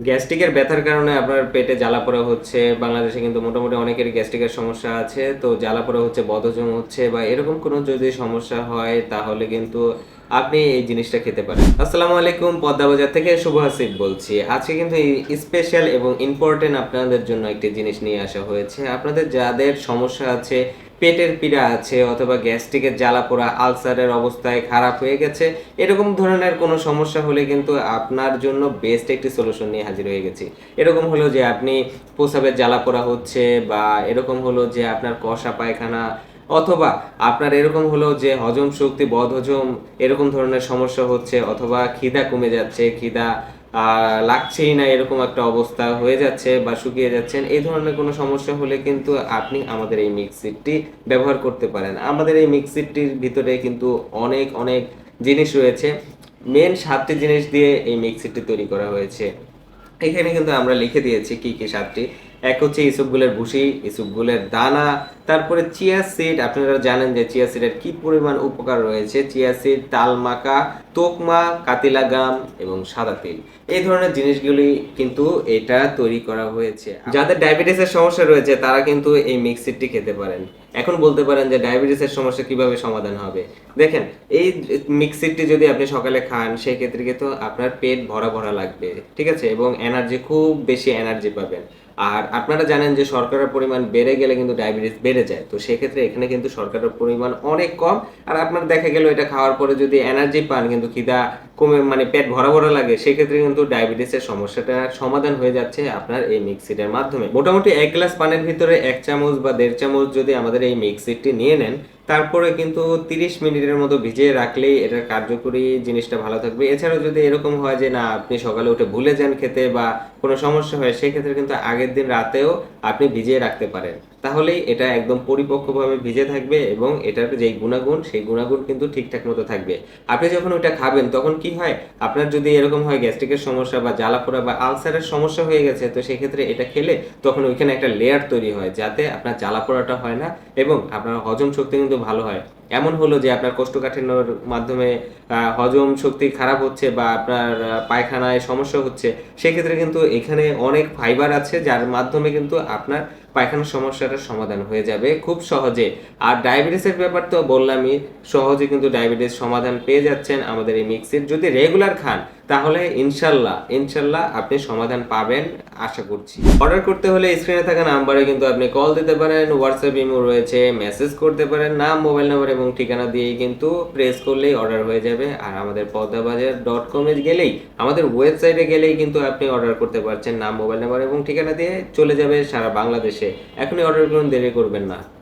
গ্যাস্ট্রিকের ব্যথার কারণে আপনার পেটে জ্বালাপোড়া হচ্ছে। বাংলাদেশে কিন্তু মোটামুটি অনেকেরই গ্যাস্ট্রিকের সমস্যা আছে। তো জ্বালাপোড়া হচ্ছে, বদহজম হচ্ছে বা এরকম কোনো যদি সমস্যা হয় তাহলে কিন্তু আপনি এই জিনিসটা খেতে পারেন। আসসালামু আলাইকুম, পদ্মা বাজার থেকে শুভ হাসিব বলছি। আজকে কিন্তু এই স্পেশাল এবং ইম্পোর্টেন্ট আপনাদের জন্য একটি জিনিস নিয়ে আসা হয়েছে। আপনাদের যাদের সমস্যা আছে, পেটের পীড়া আছে অথবা গ্যাস্ট্রিকের জ্বালাপোড়া, আলসারের অবস্থায় খারাপ হয়ে গেছে, এরকম ধরনের কোনো সমস্যা হলে কিন্তু আপনার জন্য বেস্ট একটি সলিউশন নিয়ে হাজির হয়ে গেছি। এরকম হলো যে আপনি প্রস্রাবের জ্বালাপোড়া হচ্ছে বা এরকম হলো যে আপনার কষা পায়খানা অথবা আপনার এরকম হলো যে হজম শক্তি বদহজম এরকম ধরনের সমস্যা হচ্ছে অথবা খিদা কমে যাচ্ছে, খিদা লাগছেই না এরকম একটা অবস্থা হয়ে যাচ্ছে বা শুকিয়ে যাচ্ছেন, এই ধরনের কোনো সমস্যা হলে কিন্তু আপনি আমাদের এই মিক্সিরটি ব্যবহার করতে পারেন। আমাদের এই মিক্সিরটির ভিতরে কিন্তু অনেক অনেক জিনিস রয়েছে। মেন ৭টি জিনিস দিয়ে এই মিক্সিরটি তৈরি করা হয়েছে। এখানে কিন্তু আমরা লিখে দিয়েছি কি কি ৭টি। এক হচ্ছে ইসবগুলের ভুসি, ইসবগুলের দানা, তারপরে চিয়া সিড। আপনারা জানেন যে চিয়া সিডের কি পরিমাণ উপকার রয়েছে। চিয়া সিড, তালমাকা, তোকমা, কাতিলাগাম এবং সাদা তিল, এই ধরনের জিনিসগুলি কিন্তু এটা তৈরি করা হয়েছে। যাদের ডায়াবেটিসের সমস্যা রয়েছে তারা কিন্তু এই মিক্সিরটি খেতে পারেন। এখন বলতে পারেন যে ডায়াবেটিসের সমস্যা কিভাবে সমাধান হবে। দেখেন, এই মিক্সিরটি যদি আপনি সকালে খান সেই ক্ষেত্রে কিন্তু আপনার পেট ভরা ভরা লাগবে, ঠিক আছে, এবং এনার্জি, খুব বেশি এনার্জি পাবেন। আর আপনারা জানেন যে শর্করার পরিমাণ বেড়ে গেলে কিন্তু ডায়াবেটিস বেড়ে যায়। তো সেক্ষেত্রে এখানে কিন্তু শর্করার পরিমাণ অনেক কম। আর আপনার দেখা গেল এটা খাওয়ার পরে যদি এনার্জি পান কিন্তু খিদা কমে, মানে পেট ভরা ভরা লাগে, সেক্ষেত্রে কিন্তু ডায়াবেটিসের সমস্যাটা সমাধান হয়ে যাচ্ছে আপনার এই মিক্সিটের মাধ্যমে। মোটামুটি ১ গ্লাস পানির ভিতরে ১ চামচ বা ১.৫ চামচ যদি আমাদের এই মিক্সিটটি নিয়ে নেন, তারপরে কিন্তু ৩০ মিনিটের মতো ভিজিয়ে রাখলেই এটার কার্যকরী জিনিসটা ভালো থাকবে। এছাড়াও যদি এরকম হয় যে না, আপনি সকালে উঠে ভুলে যান খেতে বা কোনো সমস্যা হয়, সেক্ষেত্রে কিন্তু আগের দিন রাতেও আপনি ভিজিয়ে রাখতে পারেন। তাহলেই এটা একদম পরিপক্কভাবে ভিজে থাকবে এবং এটার যেই গুণাগুণ, সেই গুণাগুণ কিন্তু ঠিকঠাক মতো থাকবে। আপনি যখন ওইটা খাবেন তখন কি হয়, আপনার যদি এরকম হয় গ্যাস্ট্রিকের সমস্যা বা জ্বালাপোড়া বা আলসারের সমস্যা হয়ে গেছে, তো সেক্ষেত্রে এটা খেলে তখন ওইখানে একটা লেয়ার তৈরি হয় যাতে আপনার জ্বালাপোড়াটা হয় না এবং আপনার হজম শক্তি কিন্তু ভালো হয়। এমন হলো যে আপনার কোষ্ঠকাঠিন্যর মাধ্যমে হজম শক্তি খারাপ হচ্ছে বা আপনার পায়খানায় সমস্যা হচ্ছে, সেক্ষেত্রে কিন্তু এখানে অনেক ফাইবার আছে যার মাধ্যমে কিন্তু আপনার পায়খানার সমস্যাটার সমাধান হয়ে যাবে খুব সহজে। আর ডায়াবেটিসের ব্যাপার তো বললামই, সহজে কিন্তু ডায়াবেটিস সমাধান পেয়ে যাচ্ছেন আমাদের এই মিক্সির। যদি রেগুলার খান তাহলে ইনশাল্লাহ ইনশাল্লাহ আপনি সমাধান পাবেন আশা করছি। অর্ডার করতে হলে স্ক্রিনে থাকা নাম্বারে কিন্তু আপনি কল দিতে পারেন, হোয়াটসঅ্যাপ ইমো রয়েছে, মেসেজ করতে পারেন। নাম, মোবাইল নাম্বার এবং ঠিকানা দিয়েই কিন্তু প্রেস করলেই অর্ডার হয়ে যাবে। আর আমাদের পদ্মাবাজার.com এ গেলেই, আমাদের ওয়েবসাইটে গেলেই কিন্তু আপনি অর্ডার করতে পারছেন। নাম, মোবাইল নাম্বার এবং ঠিকানা দিয়ে চলে যাবে সারা বাংলাদেশে। এখনই অর্ডার করুন, দেরি করবেন না।